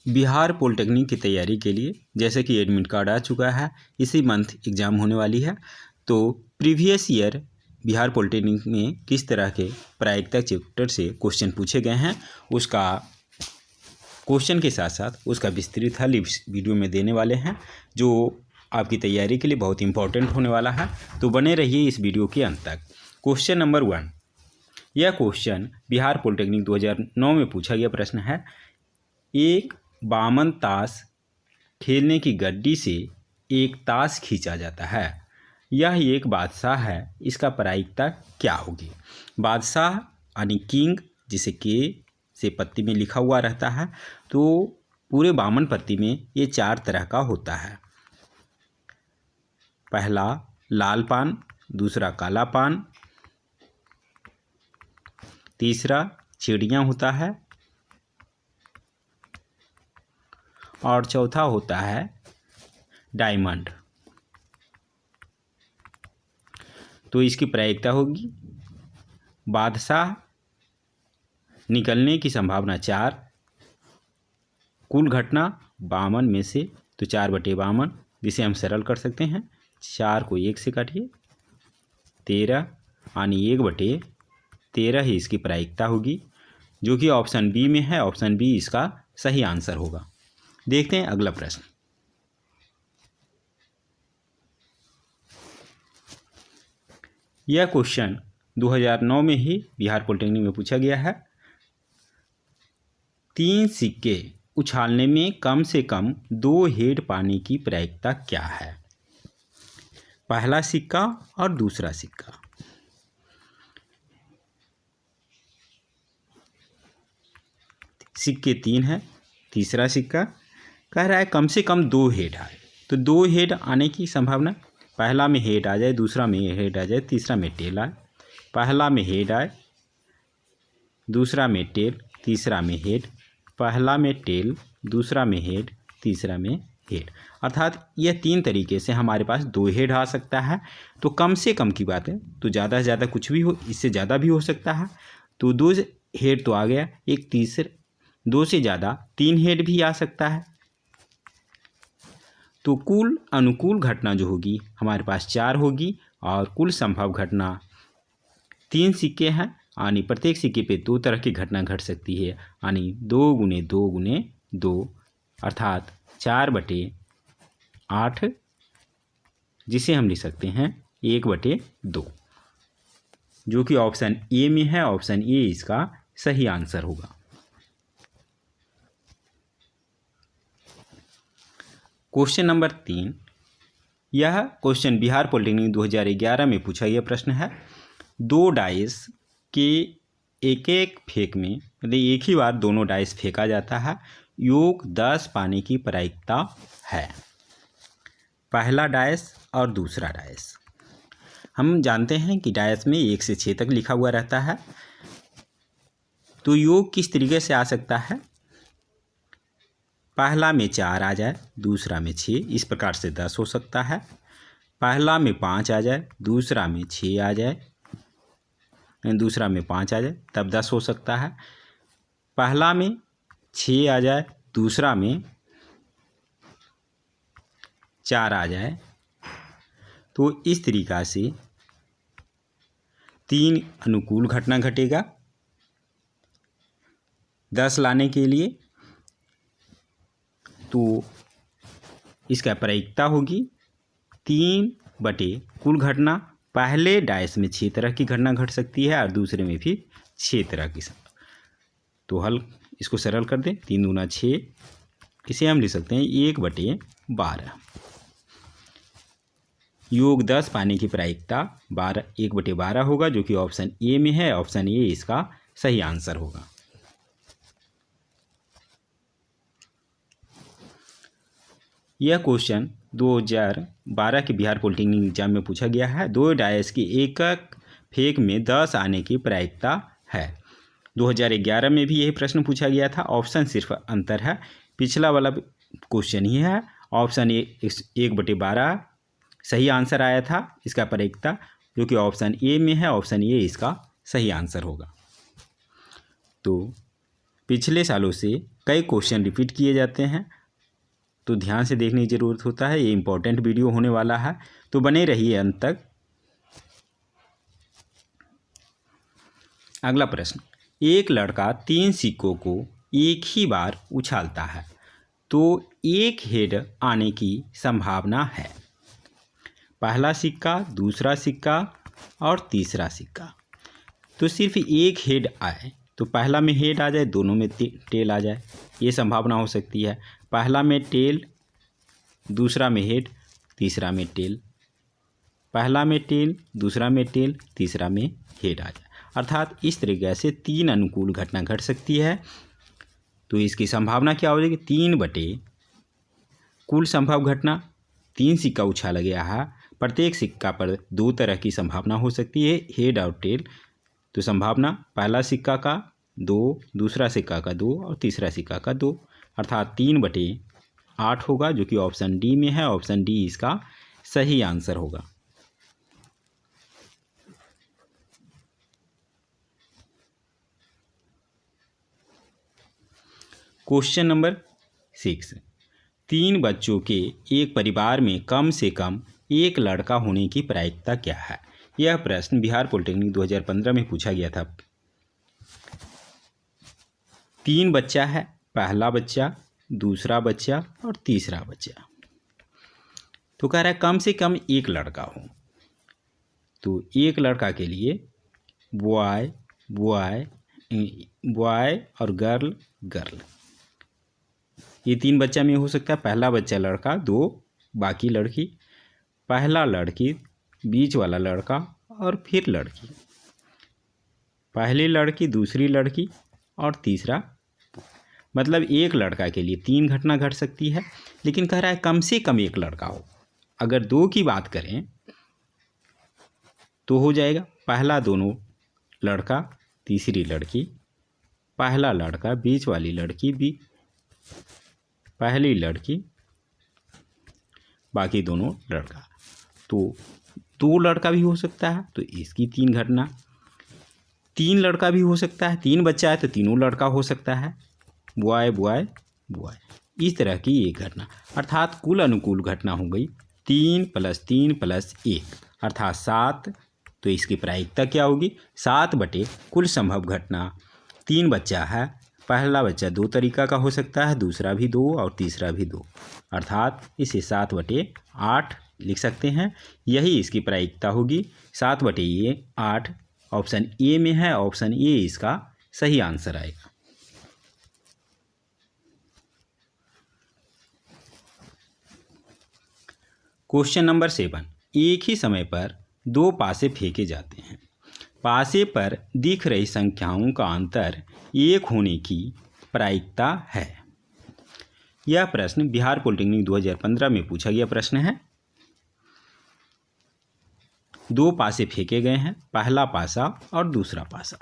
Bihar polytechnic की तैयारी के लिए जैसे कि एडमिट कार्ड आ चुका है, इसी मंथ एग्ज़ाम होने वाली है। तो प्रीवियस ईयर बिहार पॉलिटेक्निक में किस तरह के प्रायिकता चैप्टर से क्वेश्चन पूछे गए हैं, उसका क्वेश्चन के साथ साथ उसका विस्तृत हल इस वीडियो में देने वाले हैं, जो आपकी तैयारी के लिए बहुत इंपॉर्टेंट होने वाला है। तो बने रहिए इस वीडियो के अंत तक। क्वेश्चन नंबर 1, यह क्वेश्चन बिहार पॉलिटेक्निक 2009 में पूछा गया प्रश्न है। एक बामन ताश खेलने की गड्डी से एक ताश खींचा जाता है। यह एक बादशाह है, इसका प्रायिकता क्या होगी? बादशाह यानी किंग, जिसे के से पत्ती में लिखा हुआ रहता है, तो पूरे बामन पत्ती में ये 4 तरह का होता है। पहला लाल पान, दूसरा काला पान, तीसरा चिड़िया होता है और चौथा होता है डायमंड। तो इसकी प्रायिकता होगी बादशाह निकलने की संभावना 4, कुल घटना 52 में से तो 4/52, जिसे हम सरल कर सकते हैं। 4 को 1 से काटिए, 13 यानी 1/13 ही इसकी प्रायिकता होगी, जो कि ऑप्शन बी में है। ऑप्शन बी इसका सही आंसर होगा। देखते हैं अगला प्रश्न। यह क्वेश्चन 2009 में ही बिहार पॉलिटेक्निक में पूछा गया है। 3 सिक्के उछालने में कम से कम 2 हेड पानी की प्रायिकता क्या है? पहला सिक्का और दूसरा सिक्का। सिक्के 3 है, तीसरा सिक्का कह रहा है कम से कम 2 हेड आए। तो 2 हेड आने की संभावना, पहला में हेड आ जाए, दूसरा में हेड आ जाए, तीसरा में टेल आए। पहला में हेड आए, दूसरा में टेल, तीसरा में हेड, पहला में टेल, दूसरा में हेड, तीसरा में हेड। अर्थात यह 3 तरीके से हमारे पास 2 हेड आ सकता है। तो कम से कम की बात है, तो ज़्यादा से ज़्यादा कुछ भी हो, इससे ज़्यादा भी हो सकता है। तो 2 हेड तो आ गया, एक तीसरे 2 से ज़्यादा 3 हेड भी आ सकता है। तो कुल अनुकूल घटना जो होगी हमारे पास 4 होगी, और कुल संभव घटना 3 सिक्के हैं, यानी प्रत्येक सिक्के पे 2 तरह की घटना घट सकती है, यानी 2 × 2 × 2, अर्थात 4/8, जिसे हम लिख सकते हैं 1/2, जो कि ऑप्शन ए में है। ऑप्शन ए इसका सही आंसर होगा। क्वेश्चन नंबर 3, यह क्वेश्चन बिहार पॉलिटेक्निक 2011 में पूछा गया प्रश्न है। 2 डाइस के एक फेंक में, मतलब एक ही बार दोनों डाइस फेंका जाता है, योग 10 पाने की प्रायिकता है। पहला डाइस और दूसरा डाइस। हम जानते हैं कि डाइस में 1 से 6 तक लिखा हुआ रहता है। तो योग किस तरीके से आ सकता है? पहला में 4 आ जाए, दूसरा में 6, इस प्रकार से 10 हो सकता है। पहला में 5 आ जाए, दूसरा में 6 आ जाए, दूसरा में 5 आ जाए, तब 10 हो सकता है। पहला में 6 आ जाए, दूसरा में 4 आ जाए, तो इस तरीक़ा से 3 अनुकूल घटना घटेगा 10 लाने के लिए। तो इसका प्रायिकता होगी 3/ कुल घटना। पहले डाइस में 6 तरह की घटना घट सकती है और दूसरे में भी 6 तरह की। तो हल इसको सरल कर दें, 3 × 6, इसे हम लिख सकते हैं 1/12। योग 10 पाने की प्रायिकता 1/12 होगा, जो कि ऑप्शन ए में है। ऑप्शन ए इसका सही आंसर होगा। यह क्वेश्चन 2012 के बिहार पॉलिटेक्निक एग्जाम में पूछा गया है। 2 डाइस की एक फेंक में 10 आने की प्रायिकता है। 2011 में भी यही प्रश्न पूछा गया था। ऑप्शन सिर्फ अंतर है, पिछला वाला क्वेश्चन ही है। ऑप्शन ए 1/12 सही आंसर आया था इसका प्रायिकता, जो कि ऑप्शन ए में है। ऑप्शन ए इसका सही आंसर होगा। तो पिछले सालों से कई क्वेश्चन रिपीट किए जाते हैं, तो ध्यान से देखने की ज़रूरत होता है। ये इम्पोर्टेंट वीडियो होने वाला है, तो बने रहिए अंत तक। अगला प्रश्न, एक लड़का 3 सिक्कों को एक ही बार उछालता है, तो एक हेड आने की संभावना है। पहला सिक्का, दूसरा सिक्का और तीसरा सिक्का। तो सिर्फ एक हेड आए, तो पहला में हेड आ जाए, दोनों में टेल आ जाए, ये संभावना हो सकती है। पहला में टेल, दूसरा में हेड, तीसरा में टेल। पहला में टेल, दूसरा में टेल, तीसरा में हेड आ जाए, अर्थात इस तरीके से 3 अनुकूल घटना घट सकती है। तो इसकी संभावना क्या हो जाएगी, 3 बटे कुल संभव घटना। 3 सिक्का उछाला गया है, प्रत्येक सिक्का पर 2 तरह की संभावना हो सकती है, हेड और टेल। तो संभावना पहला सिक्का का 2, दूसरा सिक्का का 2 और तीसरा सिक्का का 2, अर्थात 3/8 होगा, जो कि ऑप्शन डी में है। ऑप्शन डी इसका सही आंसर होगा। क्वेश्चन नंबर 6, 3 बच्चों के एक परिवार में कम से कम एक लड़का होने की प्रायिकता क्या है। यह प्रश्न बिहार पॉलिटेक्निक 2015 में पूछा गया था। 3 बच्चा है, पहला बच्चा, दूसरा बच्चा और तीसरा बच्चा। तो कह रहा है कम से कम एक लड़का हो। तो एक लड़का के लिए बॉय बॉय बॉय और गर्ल गर्ल, ये 3 बच्चा में हो सकता है। पहला बच्चा लड़का, 2 बाकी लड़की, पहला लड़की, बीच वाला लड़का और फिर लड़की, पहली लड़की, दूसरी लड़की और तीसरा। मतलब एक लड़का के लिए 3 घटना घट सकती है, लेकिन कह रहा है कम से कम एक लड़का हो। अगर 2 की बात करें तो हो जाएगा पहला दोनों लड़का, तीसरी लड़की, पहला लड़का, बीच वाली लड़की, पहली लड़की, बाकी दोनों लड़का। तो 2 लड़का भी हो सकता है, तो इसकी 3 घटना। 3 लड़का भी हो सकता है, 3 बच्चा है तो तीनों लड़का हो सकता है, बॉय बॉय बॉय, इस तरह की एक घटना। अर्थात कुल अनुकूल घटना हो गई 3 + 3 + 1, अर्थात 7। तो इसकी प्रायिकता क्या होगी, 7 बटे कुल संभव घटना। 3 बच्चा है, पहला बच्चा 2 तरीका का हो सकता है, दूसरा भी 2 और तीसरा भी 2, अर्थात इसे 7/8 लिख सकते हैं। यही इसकी प्रायिकता होगी, 7/8। ऑप्शन ए में है, ऑप्शन ए इसका सही आंसर आएगा। क्वेश्चन नंबर 7, एक ही समय पर 2 पासे फेंके जाते हैं, पासे पर दिख रही संख्याओं का अंतर 1 होने की प्रायिकता है। यह प्रश्न बिहार पॉलिटेक्निक 2015 में पूछा गया प्रश्न है। 2 पासे फेंके गए हैं, पहला पासा और दूसरा पासा।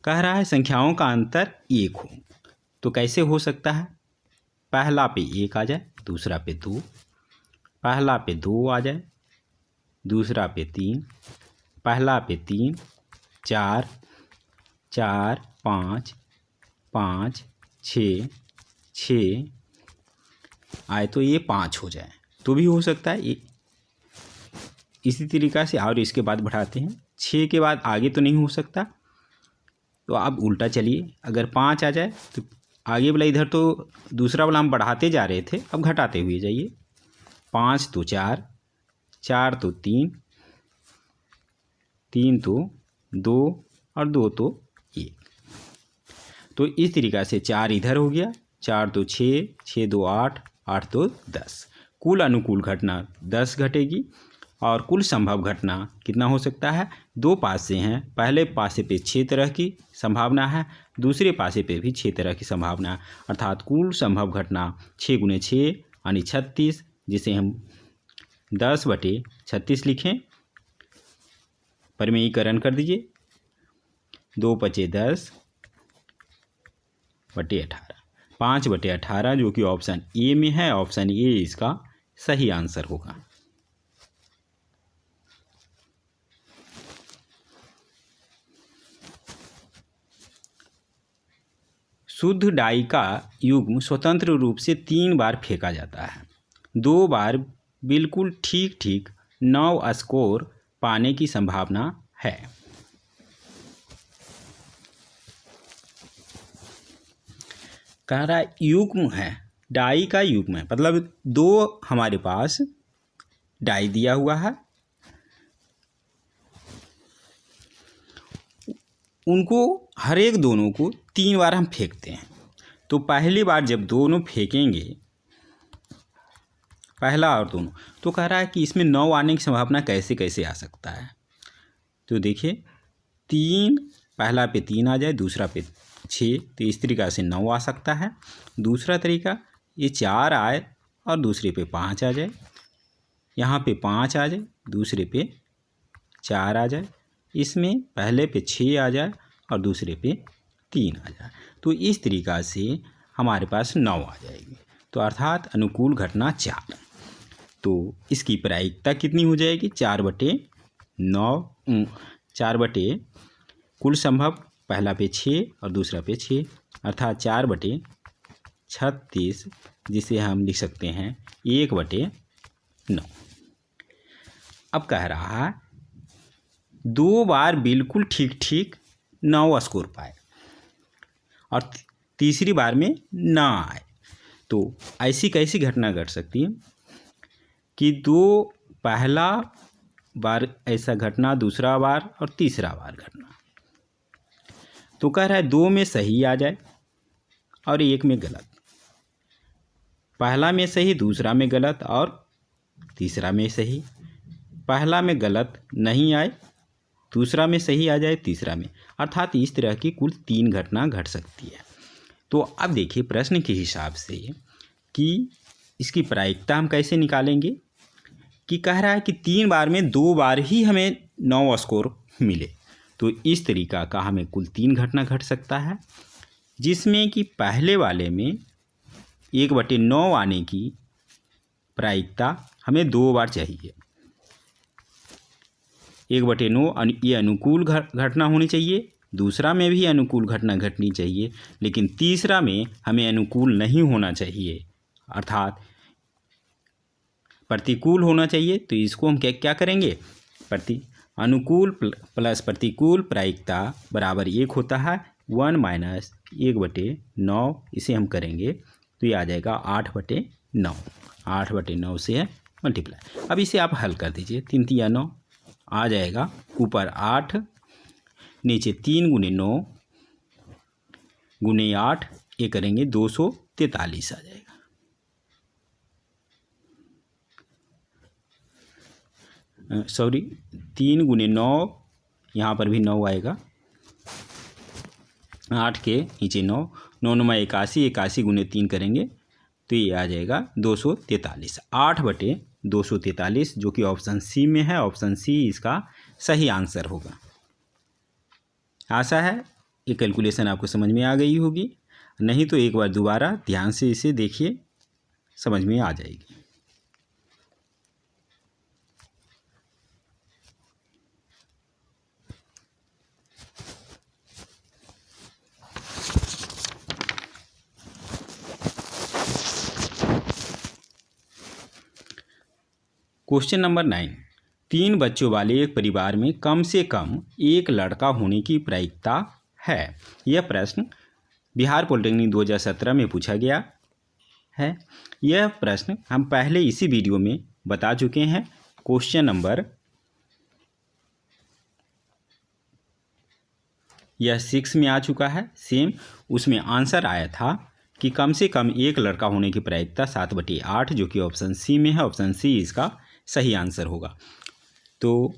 कह रहा है संख्याओं का अंतर 1 हो। तो कैसे हो सकता है, पहला पे 1 आ जाए, दूसरा पे 2, पहला पे 2 आ जाए, दूसरा पे 3, पहला पे 3, 4, 4, 5, 5, 6, 6 आए तो ये 5 हो जाए, तो भी हो सकता है। इसी तरीक़ा से और इसके बाद बढ़ाते हैं, 6 के बाद आगे तो नहीं हो सकता, तो अब उल्टा चलिए, अगर 5 आ जाए तो आगे वाला, इधर तो दूसरा वाला हम बढ़ाते जा रहे थे, अब घटाते हुए जाइए। 5 तो 4, 4 तो 3, 3 तो 2 और 2 तो 1। तो इस तरीक़ा से 4 इधर हो गया, 4 तो 6, 6 2 8, 8 तो 10। कुल अनुकूल घटना 10 घटेगी और कुल संभव घटना कितना हो सकता है, 2 पासे हैं, पहले पासे पे 6 तरह की संभावना है, दूसरे पासे पे भी 6 तरह की संभावना है, अर्थात कुल संभव घटना 6 × 6 यानी 36, जिसे हम 10/36 लिखें। परिमेयीकरण कर दीजिए, 2 × 5 = 10/18, 5/18, जो कि ऑप्शन ए में है। ऑप्शन ए इसका सही आंसर होगा। शुद्ध डाई का युग्म स्वतंत्र रूप से 3 बार फेंका जाता है। 2 बार बिल्कुल ठीक ठीक 9 स्कोर पाने की संभावना है। कह रहा है युग्म है, डाई का युग्म है, मतलब 2 हमारे पास डाई दिया हुआ है, उनको हर एक दोनों को 3 बार हम फेंकते हैं। तो पहली बार जब दोनों फेंकेंगे, पहला और दोनों, तो कह रहा है कि इसमें 9 आने की संभावना कैसे कैसे आ सकता है। तो देखिए 3, पहला पे 3 आ जाए, दूसरा पे 6, तो इस तरीक़ा से 9 आ सकता है। दूसरा तरीका, ये 4 आए और दूसरे पे 5 आ जाए, यहाँ पे 5 आ जाए, दूसरे पे 4 आ जाए, इसमें पहले पे 6 आ जाए और दूसरे पे 3 आ जाए। तो इस तरीक़ा से हमारे पास 9 आ जाएगी। तो अर्थात अनुकूल घटना 4। तो इसकी प्रायिकता कितनी हो जाएगी? 4/9, 4 कुल संभव, पहला पे 6 और दूसरा पे 6, अर्थात 4/36, जिसे हम लिख सकते हैं 1/9। अब कह रहा है 2 बार बिल्कुल ठीक ठीक 9 स्कोर पाए और तीसरी बार में ना आए। तो ऐसी कैसी घटना घट सकती है कि 2 पहला बार ऐसा घटना, दूसरा बार और तीसरा बार घटना। तो कह रहा है 2 में सही आ जाए और 1 में गलत, पहला में सही, दूसरा में गलत और तीसरा में सही, पहला में गलत नहीं आए, दूसरा में सही आ जाए, तीसरा में, अर्थात इस तरह की कुल 3 घटना घट सकती है। तो अब देखिए प्रश्न के हिसाब से कि इसकी प्रायिकता हम कैसे निकालेंगे, कि कह रहा है कि 3 बार में 2 बार ही हमें 9 स्कोर मिले। तो इस तरीका का हमें कुल 3 घटना घट सकता है, जिसमें कि पहले वाले में 1/9 आने की प्रायिकता हमें 2 बार चाहिए। 1/9 ये अनुकूल घटना होनी चाहिए, दूसरा में भी अनुकूल घटना घटनी चाहिए, लेकिन तीसरा में हमें अनुकूल नहीं होना चाहिए, अर्थात प्रतिकूल होना चाहिए। तो इसको हम क्या करेंगे, अनुकूल प्लस प्रतिकूल प्रायिकता बराबर 1 होता है 1 - 1/9, इसे हम करेंगे तो ये आ जाएगा 8/9, 8/9 से मल्टीप्लाई। अब इसे आप हल कर दीजिए, 3 × 9 आ जाएगा, ऊपर 8, नीचे 3 × 9 × 8, ये करेंगे 243 आ जाएगा। सॉरी, 3 × 9, यहाँ पर भी 9 आएगा, 8 के नीचे 9, 9 × 9 81, 81 × 3 करेंगे तो ये आ जाएगा 243, 8/243, जो कि ऑप्शन सी में है। ऑप्शन सी इसका सही आंसर होगा। आशा है ये कैलकुलेशन आपको समझ में आ गई होगी, नहीं तो एक बार दोबारा ध्यान से इसे देखिए, समझ में आ जाएगी। क्वेश्चन नंबर 9, 3 बच्चों वाले एक परिवार में कम से कम एक लड़का होने की प्रायिकता है। यह प्रश्न बिहार पॉलिटेक्निक 2017 में पूछा गया है। यह प्रश्न हम पहले इसी वीडियो में बता चुके हैं। क्वेश्चन नंबर यह 6 में आ चुका है, सेम उसमें आंसर आया था कि कम से कम एक लड़का होने की प्रायिकता 7/8, जो कि ऑप्शन सी में है। ऑप्शन सी इसका सही आंसर होगा। तो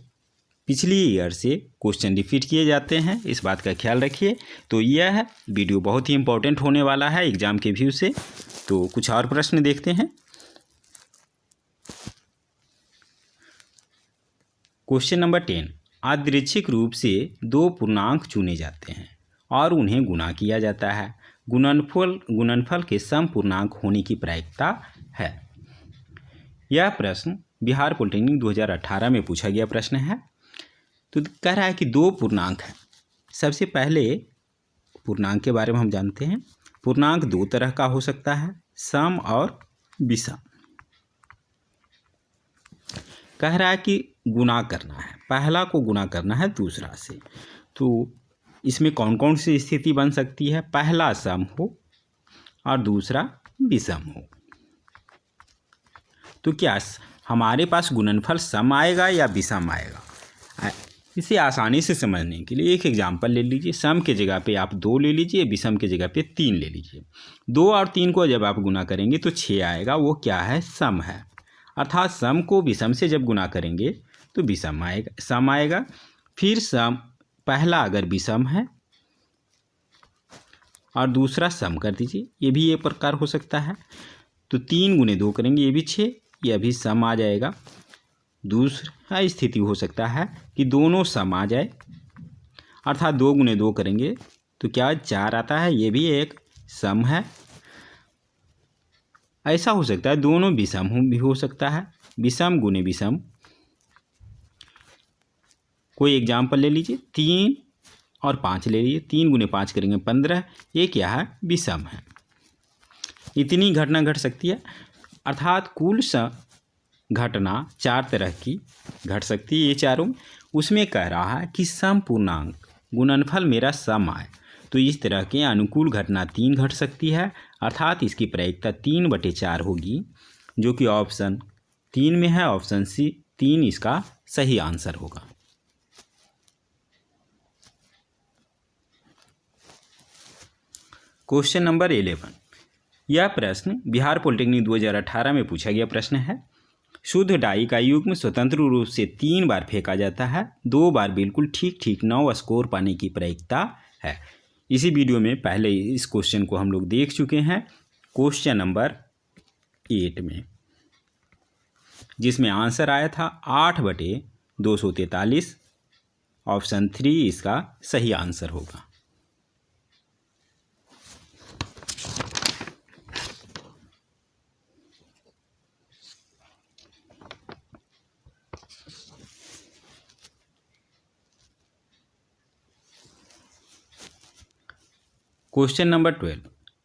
पिछली ईयर से क्वेश्चन रिपीट किए जाते हैं, इस बात का ख्याल रखिए। तो यह वीडियो बहुत ही इम्पोर्टेंट होने वाला है एग्जाम के व्यू से। तो कुछ और प्रश्न देखते हैं। क्वेश्चन नंबर 10, यादृच्छिक रूप से 2 पूर्णांक चुने जाते हैं और उन्हें गुणा किया जाता है। गुणनफल के सम पूर्णांक होने की प्रायिकता है। यह प्रश्न बिहार पॉलिटेक्निक 2018 में पूछा गया प्रश्न है। तो कह रहा है कि 2 पूर्णांक हैं। सबसे पहले पूर्णांक के बारे में हम जानते हैं। पूर्णांक दो तरह का हो सकता है, सम और विषम। कह रहा है कि गुणा करना है, पहला को गुणा करना है दूसरा से। तो इसमें कौन कौन सी स्थिति बन सकती है? पहला सम हो और दूसरा विषम हो। तो क्या हमारे पास गुणनफल सम आएगा या विषम आएगा? इसे आसानी से समझने के लिए एक एग्जाम्पल ले लीजिए। सम के जगह पे आप 2 ले लीजिए, विषम के जगह पे 3 ले लीजिए। 2 और 3 को जब आप गुना करेंगे तो 6 आएगा, वो क्या है? सम है। अर्थात सम को विषम से जब गुना करेंगे तो विषम आएगा, सम आएगा। फिर सम पहला अगर विषम है और दूसरा सम कर दीजिए, ये भी एक प्रकार हो सकता है। तो 3 गुने 2 करेंगे, ये भी 6, ये भी सम आ जाएगा। दूसरा स्थिति हो सकता है कि दोनों सम आ जाए, अर्थात 2 गुने 2 करेंगे तो क्या 4 आता है, ये भी एक सम है। ऐसा हो सकता है दोनों विषम भी हो सकता है, विषम गुने विषम। कोई एग्जाम्पल ले लीजिए, 3 और 5 ले लीजिए, 3 गुने 5 करेंगे 15, ये क्या है? विषम है। इतनी घटना घट सकती है, अर्थात कुल घटना 4 तरह की घट सकती है, ये चारों। उसमें कह रहा है कि सम पूर्णांक गुणनफल मेरा सम आए, तो इस तरह के अनुकूल घटना 3 घट सकती है, अर्थात इसकी प्रायिकता 3/4 होगी, जो कि ऑप्शन 3 में है। ऑप्शन सी 3 इसका सही आंसर होगा। Question number 11। यह प्रश्न बिहार पॉलिटेक्निक 2018 में पूछा गया प्रश्न है। शुद्ध डाई का युग्म स्वतंत्र रूप से 3 बार फेंका जाता है, 2 बार बिल्कुल ठीक ठीक 9 स्कोर पाने की प्रायिकता है। इसी वीडियो में पहले इस क्वेश्चन को हम लोग देख चुके हैं, क्वेश्चन नंबर 8 में, जिसमें आंसर आया था 8/243। ऑप्शन 3 इसका सही आंसर होगा। Question number 12।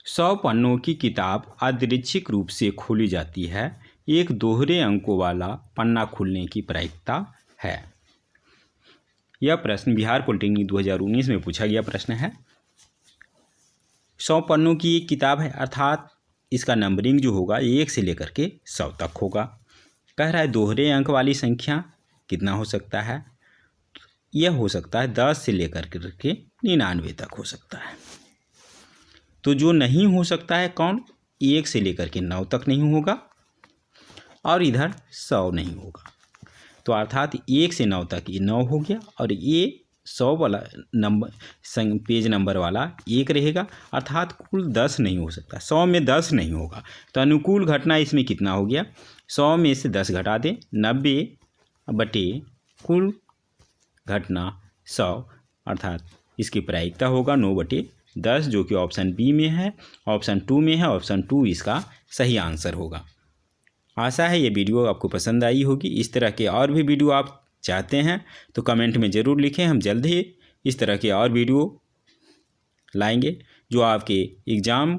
100 पन्नों की किताब यादृच्छिक रूप से खोली जाती है, एक दोहरे अंकों वाला पन्ना खुलने की प्रायिकता है। यह प्रश्न बिहार पॉलिटेक्निक 2019 में पूछा गया प्रश्न है। 100 पन्नों की एक किताब है, अर्थात इसका नंबरिंग जो होगा 1 से लेकर के 100 तक होगा। कह रहा है दोहरे अंक वाली संख्या कितना हो सकता है? यह हो सकता है 10 से लेकर के 99 तक हो सकता है। तो जो नहीं हो सकता है कौन? 1 से लेकर के 9 तक नहीं होगा और इधर 100 नहीं होगा। तो अर्थात 1 से 9 तक ये 9 हो गया और ये 100 वाला नंबर पेज नंबर वाला 1 रहेगा, अर्थात कुल 10 नहीं हो सकता। 100 में 10 नहीं होगा, तो अनुकूल घटना इसमें कितना हो गया? 100 में से 10 घटा दें, 90 कुल घटना 100, अर्थात इसकी प्रायिकता होगा 9/10, जो कि ऑप्शन बी में है, ऑप्शन 2 में है। ऑप्शन 2 इसका सही आंसर होगा। आशा है ये वीडियो आपको पसंद आई होगी। इस तरह के और भी वीडियो आप चाहते हैं तो कमेंट में ज़रूर लिखें, हम जल्द ही इस तरह के और वीडियो लाएंगे जो आपके एग्ज़ाम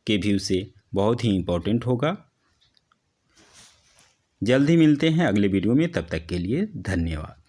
के व्यू से बहुत ही इम्पोर्टेंट होगा। जल्द ही मिलते हैं अगले वीडियो में, तब तक के लिए धन्यवाद।